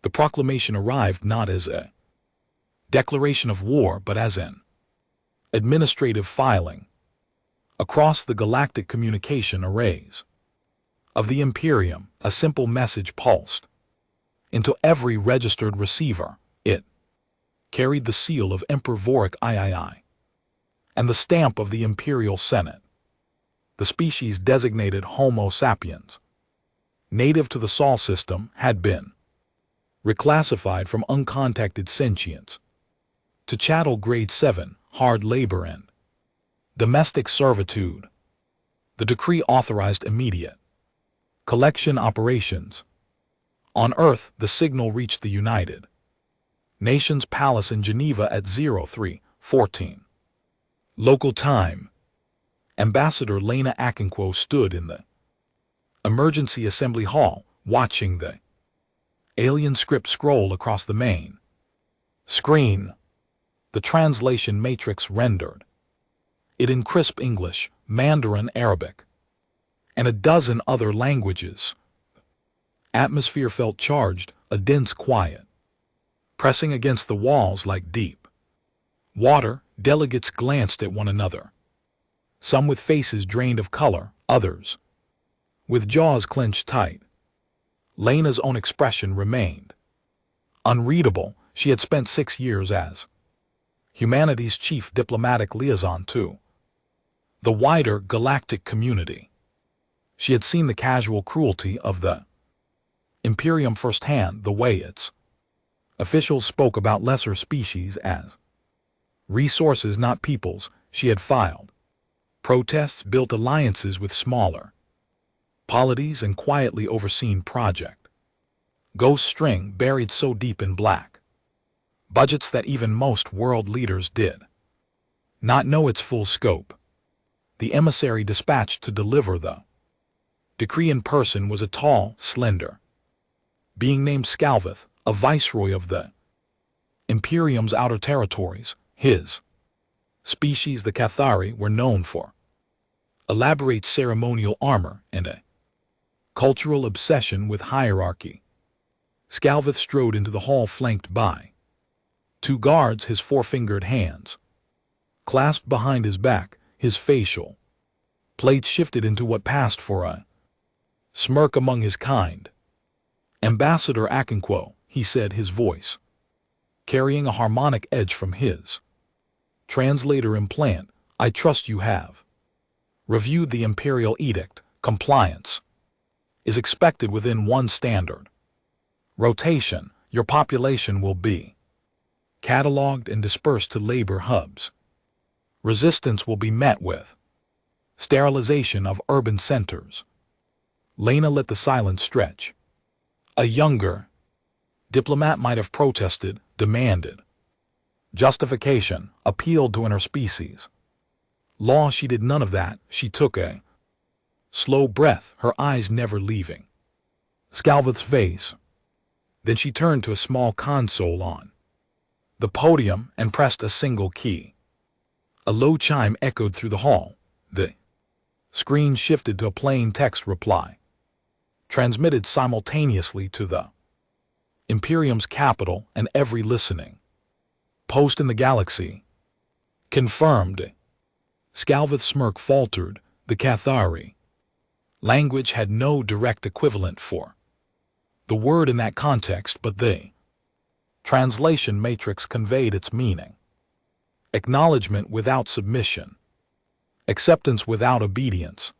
The proclamation arrived not as a declaration of war but as an administrative filing across the galactic communication arrays of the Imperium. A simple message pulsed into every registered receiver. It carried the seal of Emperor Vorik III and the stamp of the Imperial Senate. The species designated Homo sapiens, native to the Sol system, had been reclassified from uncontacted sentience to chattel grade 7, hard labor and domestic servitude. The decree authorized immediate collection operations. On Earth, the signal reached the United Nations Palace in Geneva at 03:14 local time. Ambassador Lena Akinquo stood in the emergency assembly hall, watching the alien script scroll across the main screen. The translation matrix rendered it in crisp English, Mandarin, Arabic, and a dozen other languages. Atmosphere felt charged, a dense quiet, pressing against the walls like deep water. Delegates glanced at one another, some with faces drained of color, others with jaws clenched tight. Lena's own expression remained unreadable. She had spent 6 years as humanity's chief diplomatic liaison to the wider galactic community. She had seen the casual cruelty of the Imperium firsthand, the way its officials spoke about lesser species as resources, not peoples. She had filed protests, built alliances with smaller polities, and quietly overseen Project Ghost String, buried so deep in black budgets that even most world leaders did not know its full scope. The emissary dispatched to deliver the decree in person was a tall, slender being named Scalvith, a viceroy of the Imperium's outer territories. His species, the Cathari, were known for elaborate ceremonial armor and a cultural obsession with hierarchy. Scalvith strode into the hall, flanked by 2 guards, his 4-fingered hands clasped behind his back. His facial plates shifted into what passed for a smirk among his kind. Ambassador Akinquo, he said, his voice carrying a harmonic edge from his translator implant, I trust you have reviewed the Imperial Edict. Compliance is expected within 1 standard rotation. Your population will be cataloged and dispersed to labor hubs. Resistance will be met with sterilization of urban centers. Lena let the silence stretch. A younger diplomat might have protested, demanded justification, appealed to interspecies law. She did none of that. She took a slow breath, her eyes never leaving Scalvith's face. Then she turned to a small console on the podium and pressed a single key. A low chime echoed through the hall. The screen shifted to a plain text reply, transmitted simultaneously to the Imperium's capital and every listening post in the galaxy. Confirmed. Scalvith's smirk faltered. The Cathari language had no direct equivalent for the word in that context, but the translation matrix conveyed its meaning. Acknowledgement without submission. Acceptance without obedience.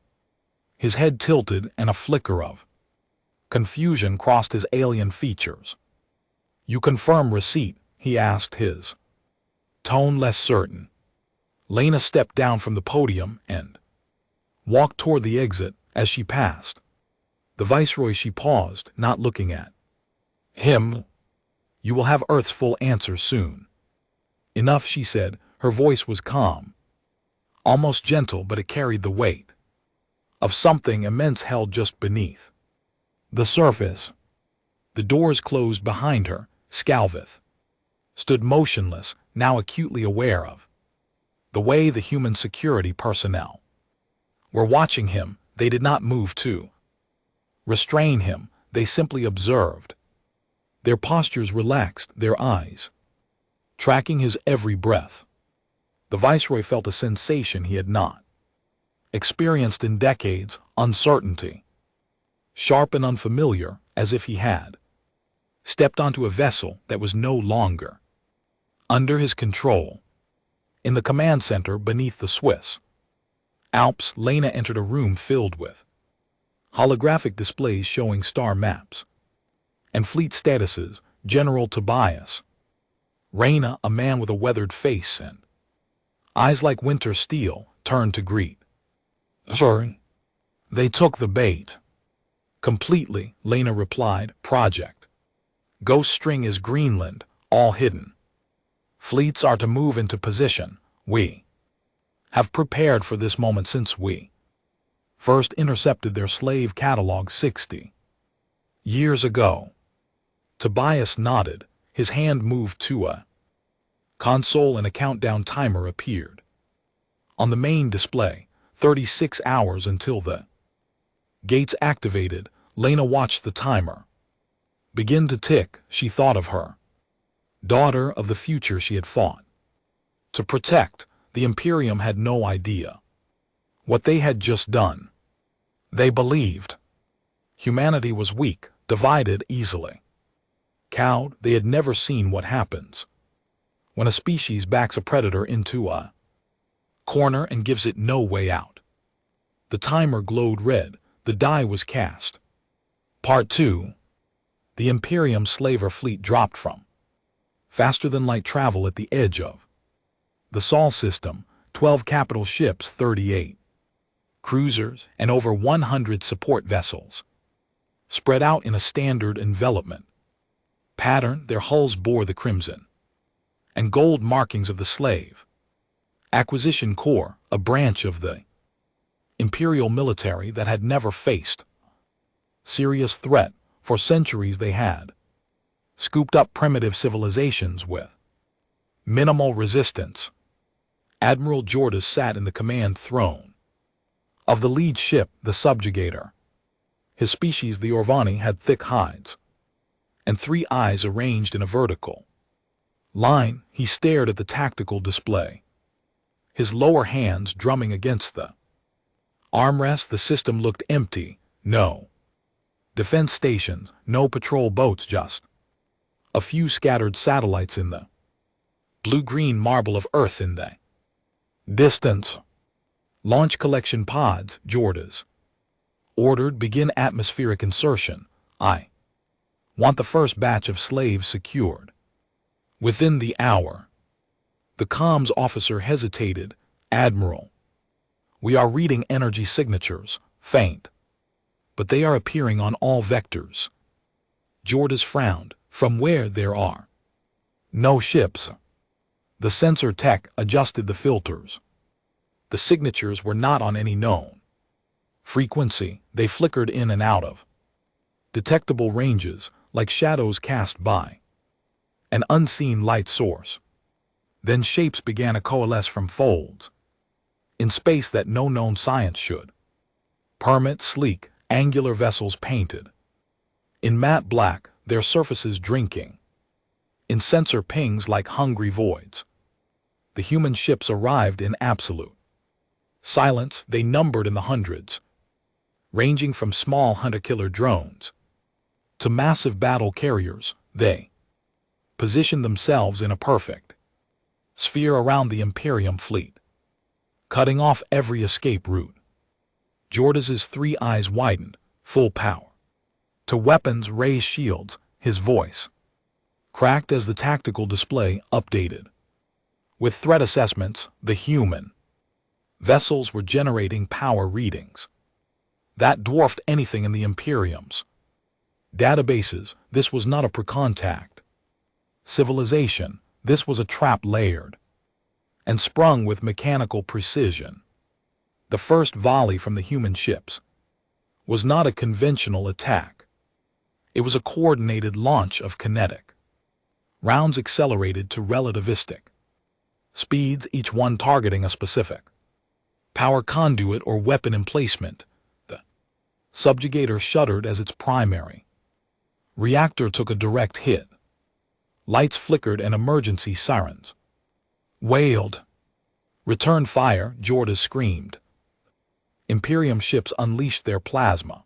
His head tilted and a flicker of confusion crossed his alien features. You confirm receipt? He asked, his tone less certain. Lena stepped down from the podium and walked toward the exit. As she passed the Viceroy, she paused, not looking at him. You will have Earth's full answer soon. Enough, she said. Her voice was calm, almost gentle, but it carried the weight of something immense held just beneath the surface. The doors closed behind her. Scalvith stood motionless, now acutely aware of the way the human security personnel were watching him. They did not move to restrain him. They simply observed. Their postures relaxed, their eyes tracking his every breath. The Viceroy felt a sensation he had not experienced in decades, uncertainty, sharp and unfamiliar, as if he had stepped onto a vessel that was no longer under his control. In the command center beneath the Swiss Alps, Lena entered a room filled with holographic displays showing star maps and fleet statuses. General Tobias Reyna, a man with a weathered face and eyes like winter steel, turned to greet. Sorry. They took the bait. Completely, Lena replied. Project Ghost String is Greenland, all hidden. Fleets are to move into position. We have prepared for this moment since we first intercepted their slave catalog 60 years ago. Tobias nodded. His hand moved to a console and a countdown timer appeared. On the main display, 36 hours until the gates activated. Lena watched the timer begin to tick. She thought of her daughter, of the future she had fought to protect. The Imperium had no idea what they had just done. They believed humanity was weak, divided easily. Cowed, they had never seen what happens when a species backs a predator into a corner and gives it no way out. The timer glowed red. The die was cast. Part 2. The Imperium slaver fleet dropped from faster-than-light travel at the edge of the Sol system, 12 capital ships, 38 cruisers, and over 100 support vessels, spread out in a standard envelopment pattern. Their hulls bore the crimson and gold markings of the Slave Acquisition Corps, a branch of the Imperial military that had never faced serious threat. For centuries they had scooped up primitive civilizations with minimal resistance. Admiral Jordas sat in the command throne of the lead ship, the Subjugator. His species, the Orvani, had thick hides and 3 eyes arranged in a vertical line. He stared at the tactical display, his lower hands drumming against the armrest. The system looked empty. No defense stations, no patrol boats, just a few scattered satellites in the blue-green marble of Earth in the distance. Launch collection pods, Jordas ordered. Begin atmospheric insertion. I want the first batch of slaves secured within the hour. The comms officer hesitated. Admiral, we are reading energy signatures, faint, but they are appearing on all vectors. Jordas frowned. From where? There are no ships. The sensor tech adjusted the filters. The signatures were not on any known frequency. They flickered in and out of detectable ranges, like shadows cast by an unseen light source. Then shapes began to coalesce from folds in space that no known science should permit. Sleek, angular vessels painted in matte black, their surfaces drinking in sensor pings like hungry voids. The human ships arrived in absolute silence. They numbered in the hundreds, ranging from small hunter-killer drones to massive battle carriers. They positioned themselves in a perfect sphere around the Imperium fleet, cutting off every escape route. Jordas's 3 eyes widened. Full power to weapons, raised shields. His voice cracked as the tactical display updated. With threat assessments, the human vessels were generating power readings that dwarfed anything in the Imperium's databases. This was not a pre-contact civilization. This was a trap layered and sprung with mechanical precision. The first volley from the human ships was not a conventional attack. It was a coordinated launch of kinetic rounds accelerated to relativistic speeds, each one targeting a specific power conduit or weapon emplacement. The subjugator shuddered as its primary Reactor took a direct hit. Lights flickered and emergency sirens wailed. Return fire, Jordas screamed. Imperium ships unleashed their plasma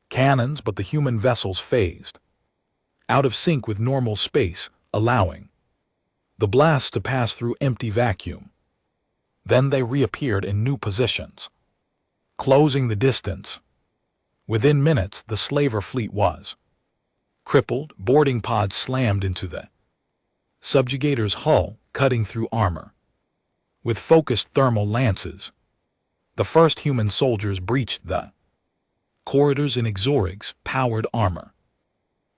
cannons, but the human vessels phased out of sync with normal space, allowing the blast to pass through empty vacuum. Then they reappeared in new positions, closing the distance. Within minutes, the slaver fleet was crippled. Boarding pods slammed into the subjugator's hull, cutting through armor. With focused thermal lances, the first human soldiers breached the corridors in Exorig's powered armor.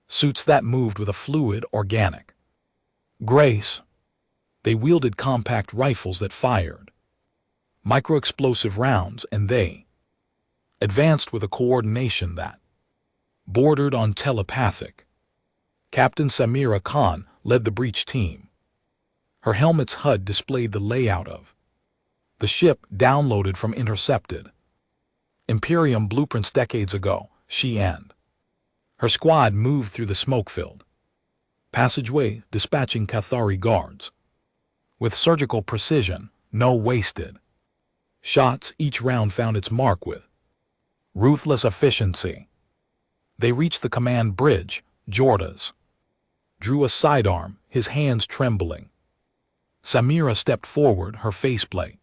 Suits that moved with a fluid, organic grace. They wielded compact rifles that fired micro-explosive rounds, and they advanced with a coordination that bordered on telepathic. Captain Samira Khan led the breach team. Her helmet's HUD displayed the layout of the ship downloaded from intercepted Imperium blueprints decades ago. She and her squad moved through the smoke-filled passageway, dispatching Cathari guards with surgical precision, no wasted shots. Each round found its mark with ruthless efficiency. They reached the command bridge. Jordas drew a sidearm, his hands trembling. Samira stepped forward, her faceplate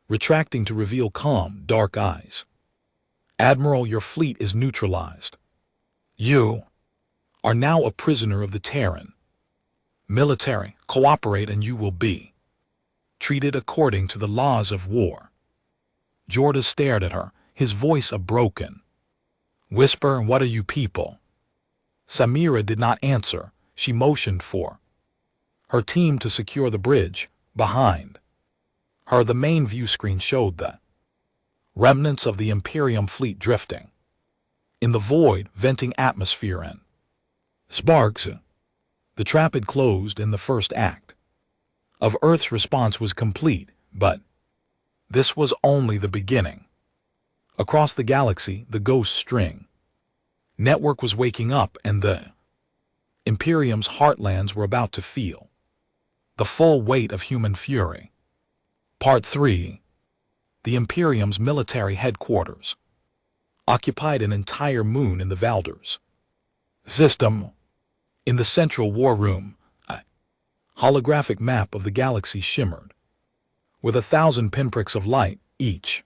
retracting to reveal calm, dark eyes. Admiral, your fleet is neutralized. You are now a prisoner of the Terran military. Cooperate and you will be treated according to the laws of war. Jordas stared at her, his voice a broken whisper. What are you people? Samira did not answer. She motioned for her team to secure the bridge. Behind her, the main view screen showed the remnants of the Imperium fleet drifting in the void, venting atmosphere and sparks. The trap had closed in the first act of Earth's response was complete, but this was only the beginning. Across the galaxy, the ghost string network was waking up, and the Imperium's heartlands were about to feel the full weight of human fury. Part 3. The Imperium's military headquarters occupied an entire moon in the Valders system. In the central war room, a holographic map of the galaxy shimmered with 1,000 pinpricks of light, each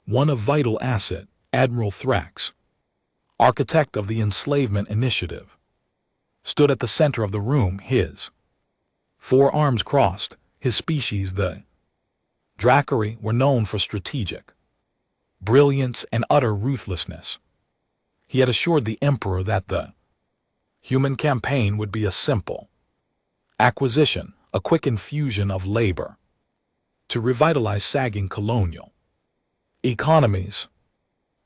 one a vital asset. Admiral Thrax, architect of the Enslavement Initiative, stood at the center of the room, his four arms crossed. His species, the Dracari, were known for strategic brilliance and utter ruthlessness. He had assured the Emperor that the human campaign would be a simple acquisition, a quick infusion of labor to revitalize sagging colonial economies.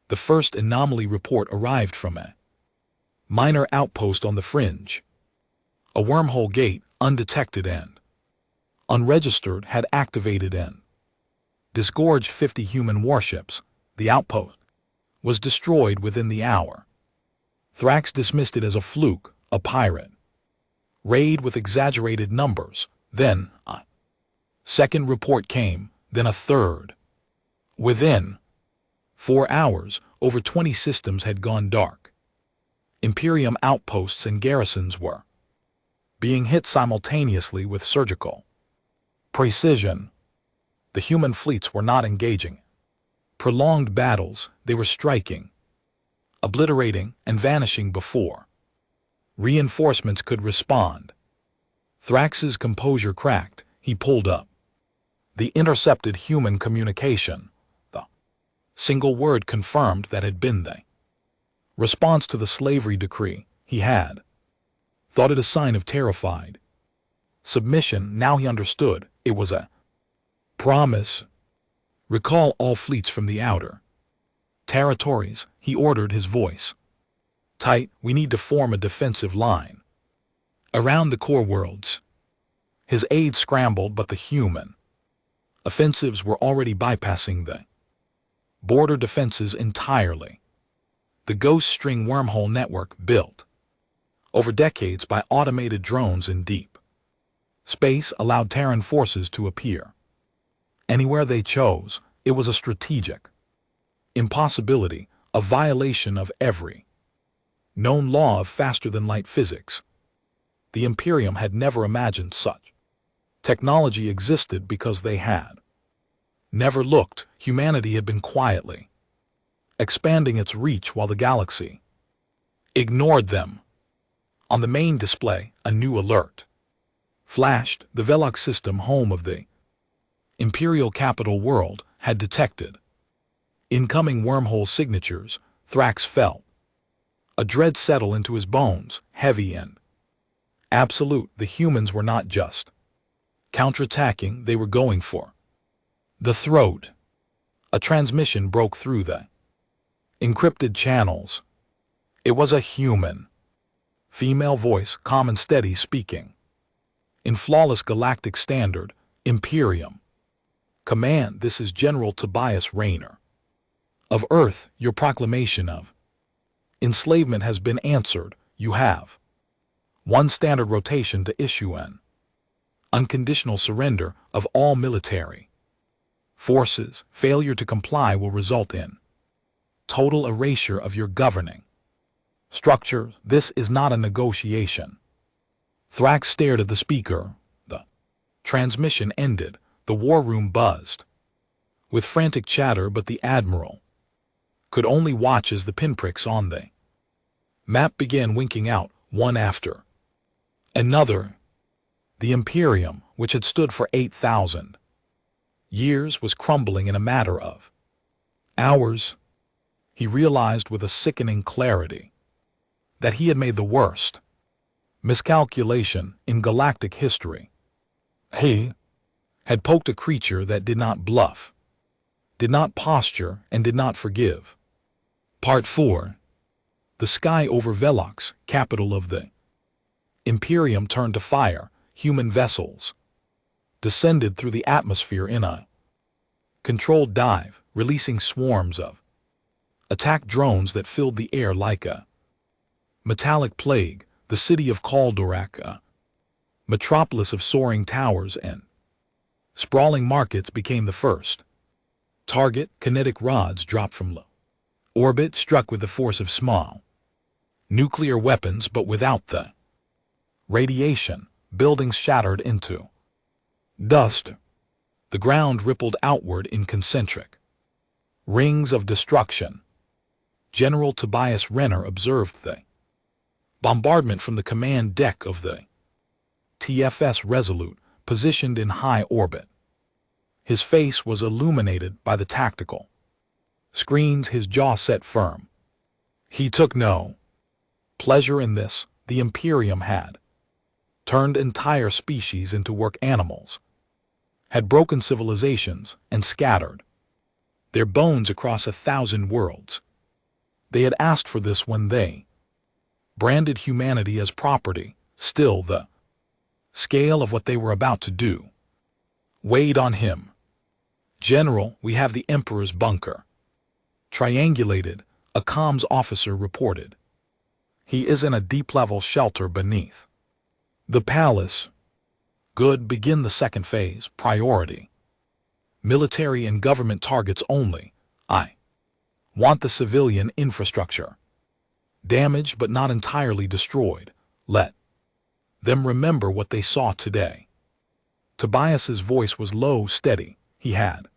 The first anomaly report arrived from a minor outpost on the fringe. A wormhole gate, undetected and unregistered, had activated and disgorged 50 human warships. The outpost was destroyed within the hour. Thrax dismissed it as a fluke, a pirate raid with exaggerated numbers. Then a second report came, then a third. Within 4 hours, over 20 systems had gone dark. Imperium outposts and garrisons were being hit simultaneously with surgical precision. The human fleets were not engaging prolonged battles. They were striking, obliterating, and vanishing before reinforcements could respond. Thrax's composure cracked. He pulled up the intercepted human communication. The single word confirmed that had been the response to the slavery decree. He had thought it a sign of terrified submission. Now he understood. It was a promise. Recall all fleets from the outer territories, he ordered, his voice tight. We need to form a defensive line around the core worlds. His aides scrambled, but the human offensives were already bypassing the border defenses entirely. The ghost string wormhole network, built over decades by automated drones in deep space allowed Terran forces to appear anywhere they chose. It was a strategic impossibility, a violation of every known law of faster-than-light physics. The Imperium had never imagined such technology existed because they had never looked. Humanity had been quietly expanding its reach while the galaxy ignored them. On the main display, a new alert flashed. The Velox system, home of the Imperial capital world, had detected incoming wormhole signatures. Thrax felt a dread settle into his bones, heavy and absolute. The humans were not just counterattacking, they were going for the throat. A transmission broke through the encrypted channels. It was a human female voice, calm and steady, speaking in flawless galactic standard. Imperium command, this is General Tobias Rayner of Earth. Your proclamation of enslavement has been answered. You have one standard rotation to issue an unconditional surrender of all military forces. Failure to comply will result in total erasure of your governing structure. This is not a negotiation. Thrax stared at the speaker. The transmission ended. The war room buzzed with frantic chatter, but the Admiral could only watch as the pinpricks on the map began winking out, one after another. The Imperium, which had stood for 8,000 years, was crumbling in a matter of hours. He realized with a sickening clarity that he had made the worst miscalculation in galactic history. He had poked a creature that did not bluff, did not posture, and did not forgive. Part 4. The sky over Velox, capital of the Imperium, turned to fire. Human vessels descended through the atmosphere in a controlled dive, releasing swarms of attack drones that filled the air like a metallic plague. The city of Caldorak, a metropolis of soaring towers and sprawling markets, became the first target. Kinetic rods dropped from low orbit, struck with the force of small nuclear weapons, but without the radiation. Buildings shattered into dust. The ground rippled outward in concentric rings of destruction. General Tobias Renner observed the bombardment from the command deck of the TFS Resolute, positioned in high orbit. His face was illuminated by the tactical screens, his jaw set firm. He took no pleasure in this. The Imperium had turned entire species into work animals, had broken civilizations and scattered their bones across 1,000 worlds. They had asked for this when they branded humanity as property. Still, the scale of what they were about to do weighed on him. General, we have the Emperor's bunker triangulated, a comms officer reported. He is in a deep-level shelter beneath the palace. Good. Begin the second phase. Priority military and government targets only. I want the civilian infrastructure damaged but not entirely destroyed. Let them remember what they saw today. Tobias's voice was low, steady. He had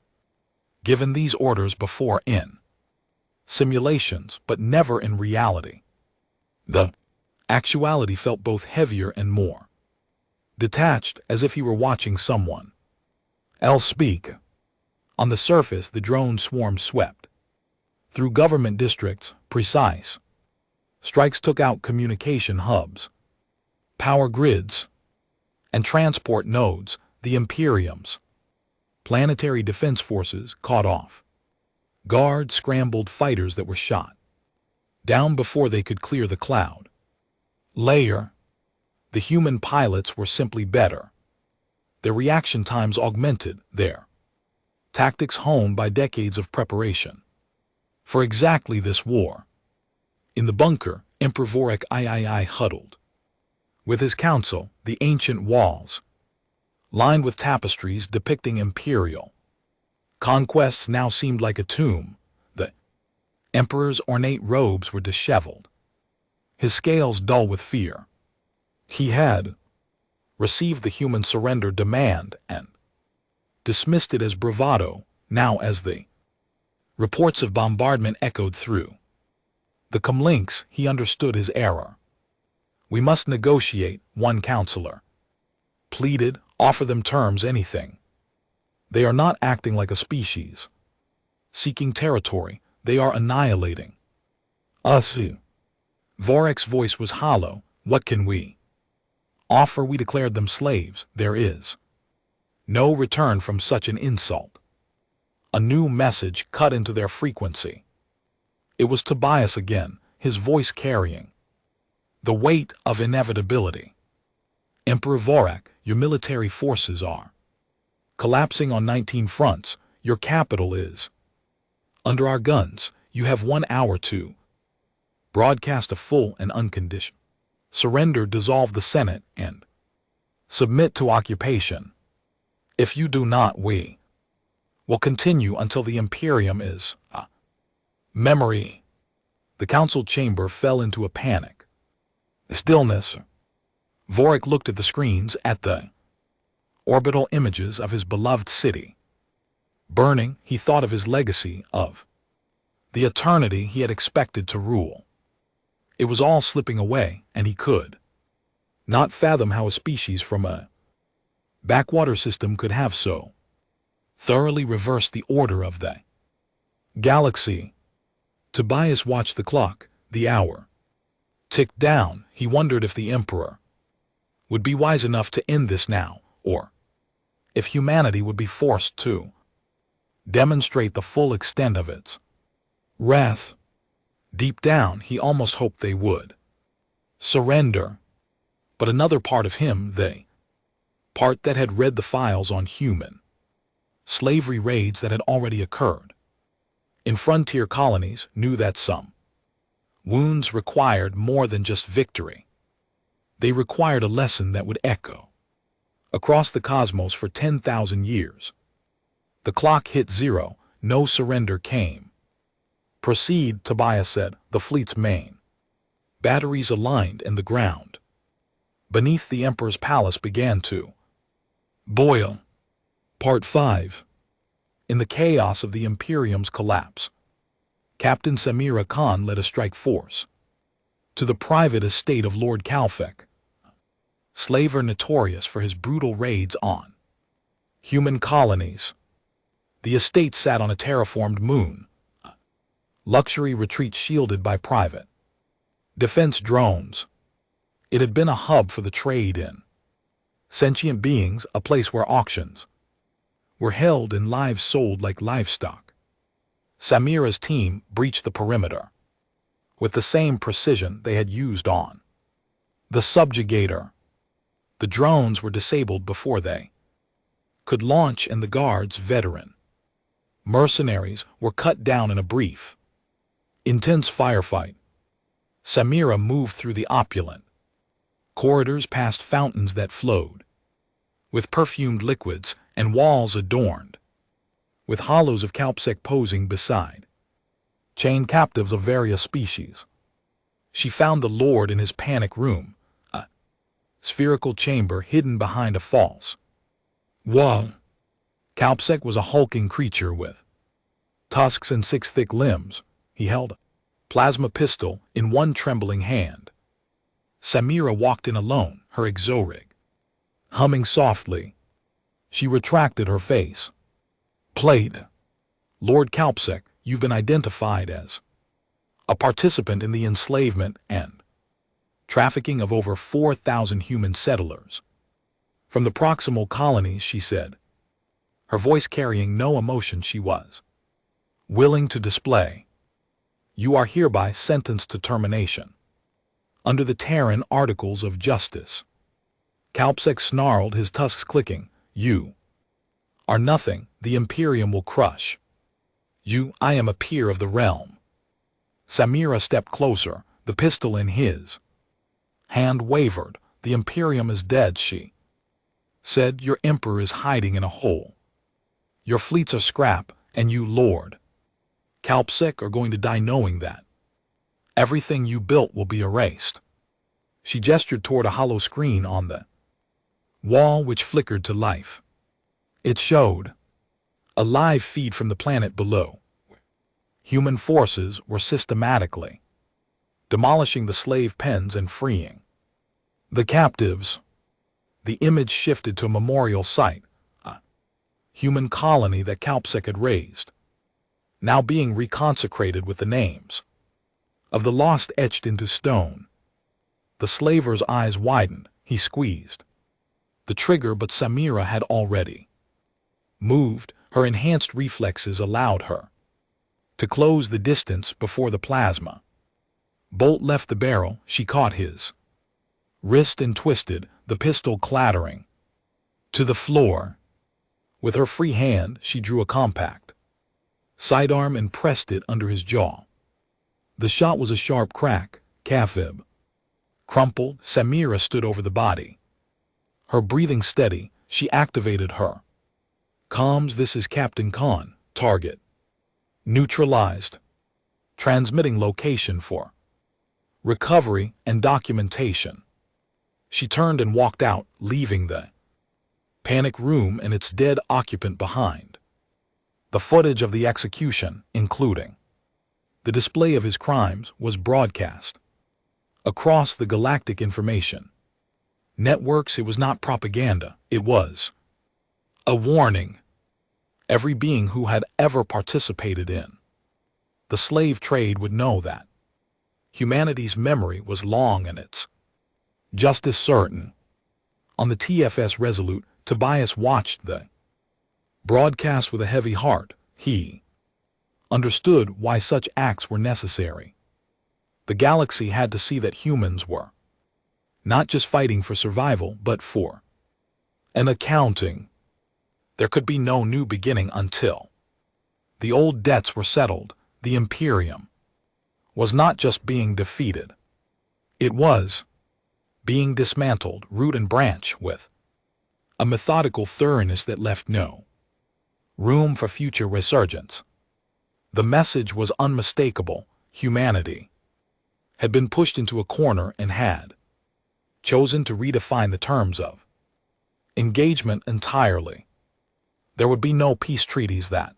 given these orders before in simulations, but never in reality. The actuality felt both heavier and more detached, as if he were watching someone else speak. On the surface, the drone swarm swept through government districts. Precise strikes took out communication hubs, power grids, and transport nodes. The Imperium's planetary defense forces caught off guard, scrambled fighters that were shot down before they could clear the cloud layer. The human pilots were simply better. Their reaction times augmented, their tactics honed by decades of preparation for exactly this war. In the bunker, Emperor Vorik III huddled With his council, the ancient walls, lined with tapestries depicting imperial conquests, now seemed like a tomb. The emperor's ornate robes were disheveled, his scales dull with fear. He had received the human surrender demand and dismissed it as bravado. Now, as the reports of bombardment echoed through the comlinks, he understood his error. "We must negotiate," one counselor pleaded. "Offer them terms, anything. They are not acting like a species seeking territory. They are annihilating us." Vorek's voice was hollow. "What can we offer? We declared them slaves. There is no return from such an insult." A new message cut into their frequency. It was Tobias again, his voice carrying the weight of inevitability. "Emperor Vorek, your military forces are collapsing on 19 fronts. Your capital is under our guns. You have 1 hour to broadcast a full and unconditional surrender, dissolve the Senate, and submit to occupation. If you do not, we will continue until the Imperium is a memory." The council chamber fell into a panic. Stillness. Vorek looked at the screens, at the orbital images of his beloved city burning. He thought of his legacy, of the eternity he had expected to rule. It was all slipping away, and he could not fathom how a species from a backwater system could have so thoroughly reversed the order of the galaxy. Tobias watched the clock. The hour ticked down. He wondered if the Emperor would be wise enough to end this now, or if humanity would be forced to demonstrate the full extent of its wrath. Deep down, he almost hoped they would surrender. But another part of him, the part that had read the files on human slavery raids that had already occurred in frontier colonies, knew that some wounds required more than just victory. They required a lesson that would echo across the cosmos for 10,000 years. The clock hit 0. No surrender came. "Proceed," Tobias said. The fleet's main batteries aligned, and the ground beneath the Emperor's palace began to boil. Part 5. In the chaos of the Imperium's collapse, Captain Samira Khan led a strike force to the private estate of Lord Kalfek, slaver notorious for his brutal raids on human colonies. The estate sat on a terraformed moon, a luxury retreat shielded by private defense drones. It had been a hub for the trade in sentient beings, a place where auctions were held and lives sold like livestock. Samira's team breached the perimeter with the same precision they had used on the subjugator. The drones were disabled before they could launch, and the guards, veteran mercenaries, were cut down in a brief, intense firefight. Samira moved through the opulent corridors, past fountains that flowed with perfumed liquids, and walls adorned with hollows of Kalpsek posing beside chained captives of various species. She found the Lord in his panic room, a spherical chamber hidden behind a false wall. Kalpsek was a hulking creature with tusks and 6 thick limbs. He held a plasma pistol in one trembling hand. Samira walked in alone, her exorig humming softly. She retracted her face. "Plate. Lord Kalpsek, you've been identified as a participant in the enslavement and trafficking of over 4,000 human settlers from the proximal colonies," she said, her voice carrying no emotion she was willing to display. "You are hereby sentenced to termination under the Terran Articles of Justice." Kalpsek snarled, his tusks clicking. "You are nothing. The Imperium will crush you. I am a peer of the realm." Samira stepped closer, the pistol in his hand wavered. The Imperium is dead, she said. Your emperor is hiding in a hole. Your fleets are scrap, and you, Lord Kalpsik, are going to die knowing that. Everything you built will be erased. She gestured toward a hollow screen on the wall which flickered to life. It showed a live feed from the planet below. Human forces were systematically demolishing the slave pens and freeing the captives. The image shifted to a memorial site, a human colony that Kalpsik had raised, now being reconsecrated with the names of the lost etched into stone. The slaver's eyes widened. He squeezed the trigger, but Samira had already moved. Her enhanced reflexes allowed her to close the distance before the plasma bolt left the barrel. She caught his wrist and twisted, the pistol clattering to the floor. With her free hand, she drew a compact sidearm and pressed it under his jaw. The shot was a sharp crack. Kafib crumpled. Samira stood over the body, her breathing steady. She activated her comms. This is Captain Khan. Target neutralized. Transmitting location for recovery and documentation. She turned and walked out, leaving the panic room and its dead occupant behind. The footage of the execution, including the display of his crimes, was broadcast across the galactic information networks. It was not propaganda. It was a warning. Every being who had ever participated in the slave trade would know that humanity's memory was long and its justice certain. On the TFS Resolute, Tobias watched the broadcast with a heavy heart. He understood why such acts were necessary. The galaxy had to see that humans were not just fighting for survival, but for an accounting. There could be no new beginning until the old debts were settled. The Imperium was not just being defeated. It was being dismantled, root and branch, with a methodical thoroughness that left no room for future resurgence. The message was unmistakable. Humanity had been pushed into a corner and had chosen to redefine the terms of engagement entirely. There would be no peace treaties that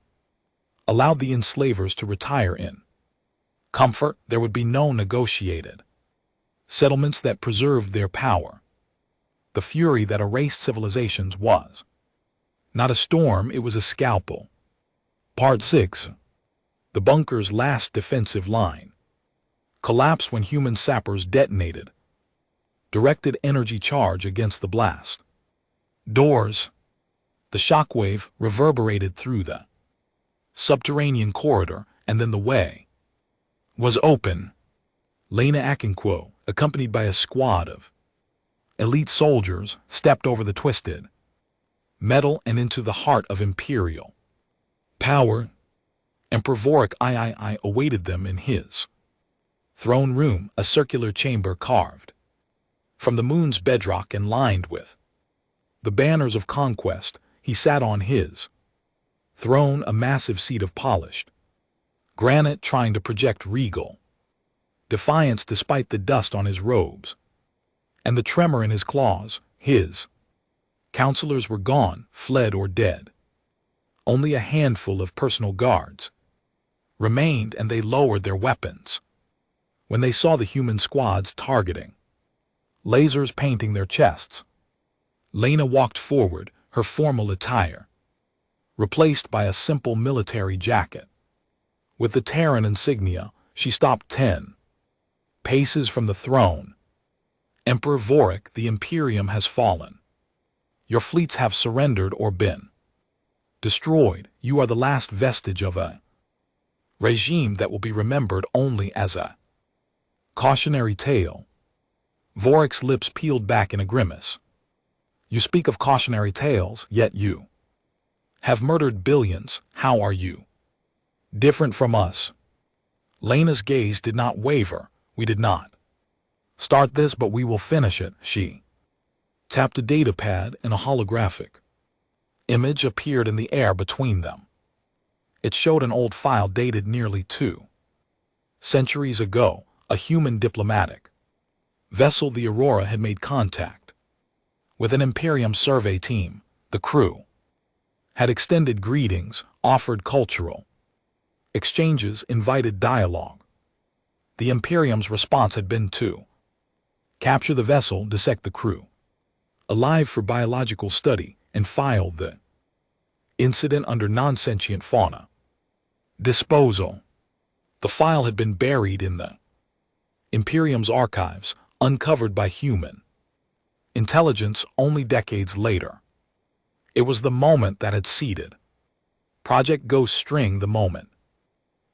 allowed the enslavers to retire in comfort. There would be no negotiated settlements that preserved their power. The fury that erased civilizations was not a storm, it was a scalpel. Part 6. The bunker's last defensive line collapsed when human sappers detonated directed energy charge against the blast doors. The shockwave reverberated through the subterranean corridor, and then the way was open. Lena Akinquo, accompanied by a squad of elite soldiers, stepped over the twisted metal and into the heart of Imperial power. Emperor Vorik III awaited them in his throne room, a circular chamber carved from the moon's bedrock and lined with the banners of conquest. He sat on his throne, a massive seat of polished granite, trying to project regal defiance despite the dust on his robes and the tremor in his claws. His counselors were gone, fled or dead. Only a handful of personal guards remained, and they lowered their weapons when they saw the human squads targeting, lasers painting their chests. Lena walked forward, her formal attire replaced by a simple military jacket. With the Terran insignia, she stopped 10 paces from the throne. Emperor Vorik, the Imperium has fallen. Your fleets have surrendered or been destroyed. You are the last vestige of a regime that will be remembered only as a cautionary tale. Vorik's lips peeled back in a grimace. You speak of cautionary tales, yet you have murdered billions. How are you different from us? Lena's gaze did not waver. We did not start this, but we will finish it, she Tapped a data pad and a holographic image appeared in the air between them. It showed an old file dated nearly 2 centuries ago. A human diplomatic vessel, the Aurora, had made contact with an Imperium survey team. The crew had extended greetings, offered cultural exchanges, invited dialogue. The Imperium's response had been to capture the vessel, dissect the crew alive for biological study, and file the incident under non-sentient fauna disposal. The file had been buried in the Imperium's archives, uncovered by human intelligence only decades later. It was the moment that had seeded Project Ghost String, the moment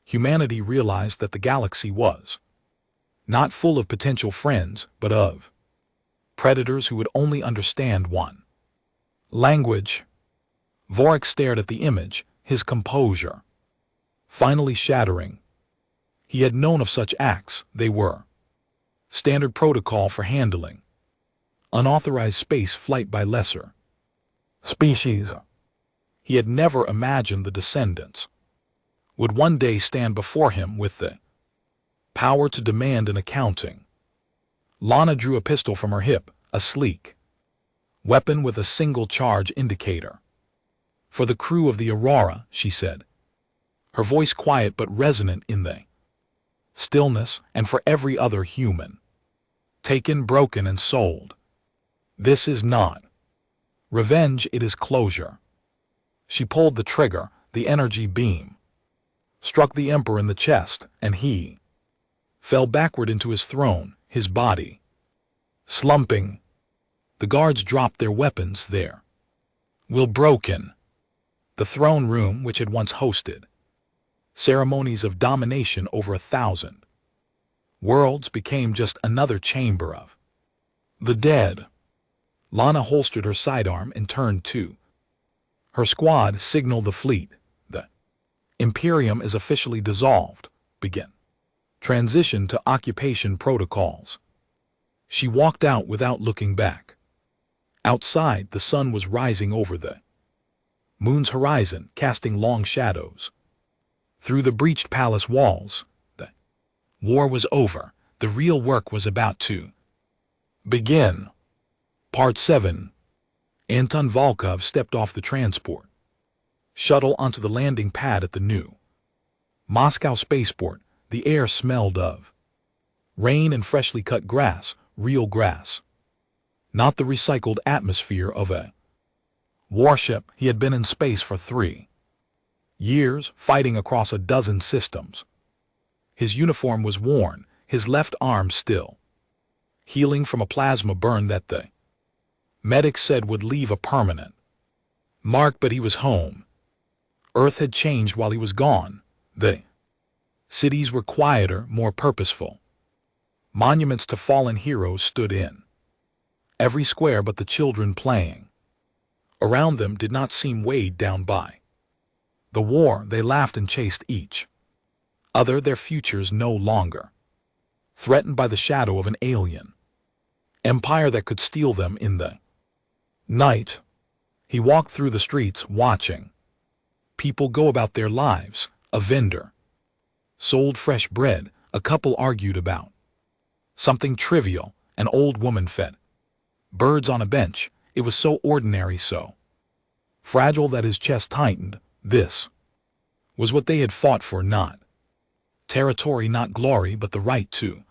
humanity realized that the galaxy was not full of potential friends, but of predators who would only understand one language. Vorik stared at the image, his composure finally shattering. He had known of such acts. They were standard protocol for handling unauthorized space flight by lesser species. He had never imagined the descendants would one day stand before him with the power to demand an accounting. Lana drew a pistol from her hip, a sleek weapon with a single charge indicator. For the crew of the Aurora, she said, her voice quiet but resonant in the stillness, and for every other human taken, broken, and sold. This is not revenge, it is closure. She pulled the trigger. The energy beam struck the Emperor in the chest, and he fell backward into his throne, his body slumping. The guards dropped their weapons. Their will broken. The throne room, which had once hosted ceremonies of domination over 1,000 worlds, became just another chamber of the dead. Lana holstered her sidearm and turned to her squad. Signal the fleet. The Imperium is officially dissolved. Begin transition to occupation protocols. She walked out without looking back. Outside, the sun was rising over the moon's horizon, casting long shadows through the breached palace walls. The war was over. The real work was about to begin. Part 7. Anton Volkov stepped off the transport shuttle onto the landing pad at the new Moscow spaceport. The air smelled of rain and freshly cut grass, real grass, not the recycled atmosphere of a warship. He had been in space for 3 years, fighting across a dozen systems. His uniform was worn, his left arm still healing from a plasma burn that the medics said would leave a permanent mark, but he was home. Earth had changed while he was gone. The cities were quieter, more purposeful. Monuments to fallen heroes stood in every square, but the children playing around them did not seem weighed down by the war. They laughed and chased each other, their futures no longer threatened by the shadow of an alien empire that could steal them in the night. He walked through the streets, watching people go about their lives. A vendor sold fresh bread, a couple argued about something trivial, an old woman fed birds on a bench. It was so ordinary, so fragile that his chest tightened. This was what they had fought for, not territory, not glory, but the right to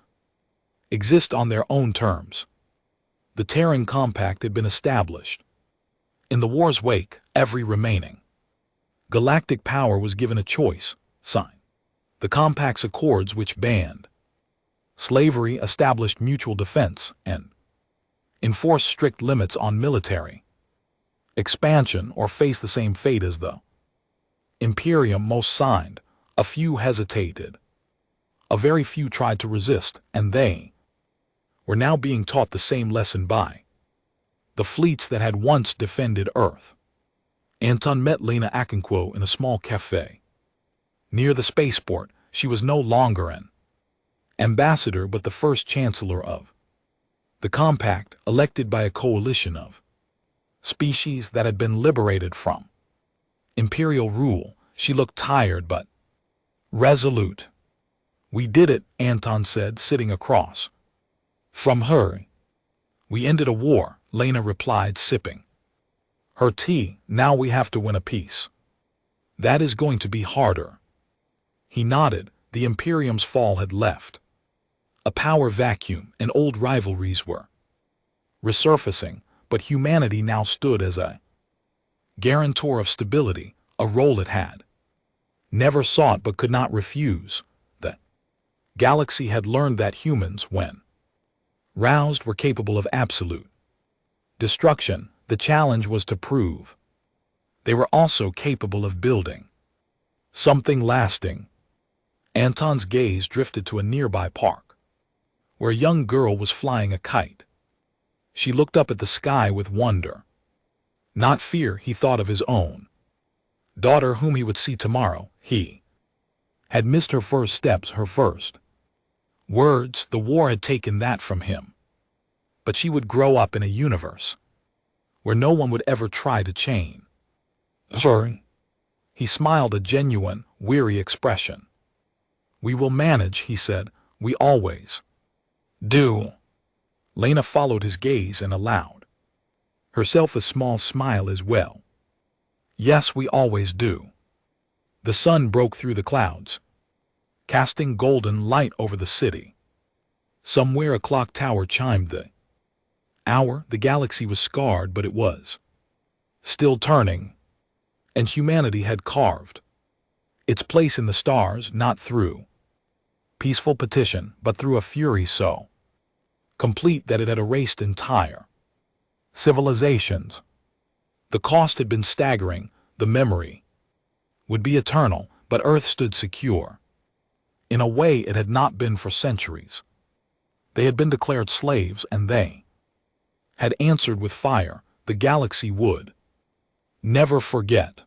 exist on their own terms. The Terran Compact had been established. In the war's wake, every remaining galactic power was given a choice: sign the Compact's accords, which banned slavery, established mutual defense, and enforced strict limits on military expansion, or face the same fate as the Imperium. Most signed, a few hesitated, a very few tried to resist, and they were now being taught the same lesson by the fleets that had once defended Earth. Anton met Lena Akinquo in a small cafe near the spaceport. She was no longer an ambassador, but the first chancellor of The compact, elected by a coalition of species that had been liberated from imperial rule. She looked tired but resolute. "We did it," Anton said, sitting across from her. "We ended a war," Lena replied, sipping her tea. "Now we have to win a peace. That is going to be harder." He nodded. The Imperium's fall had left a power vacuum, and old rivalries were resurfacing, but humanity now stood as a guarantor of stability, a role it had never sought but could not refuse. The galaxy had learned that humans, when roused, were capable of absolute destruction. The challenge was to prove they were also capable of building something lasting. Anton's gaze drifted to a nearby park, where a young girl was flying a kite. She looked up at the sky with wonder. Not fear. He thought of his own daughter, whom he would see tomorrow. He had missed her first steps, her first words. The war had taken that from him. But she would grow up in a universe where no one would ever try to chain her. He smiled, a genuine, weary expression. "We will manage," he said. "We always do." Lena followed his gaze and allowed herself a small smile as well. "Yes, we always do." The sun broke through the clouds, casting golden light over the city. Somewhere a clock tower chimed the hour. The galaxy was scarred, but it was still turning, and humanity had carved its place in the stars, not through peaceful petition, but through a fury so complete that it had erased entire civilizations. The cost had been staggering. The memory would be eternal, but Earth stood secure in a way it had not been for centuries. They had been declared slaves, and they had answered with fire. The galaxy would never forget.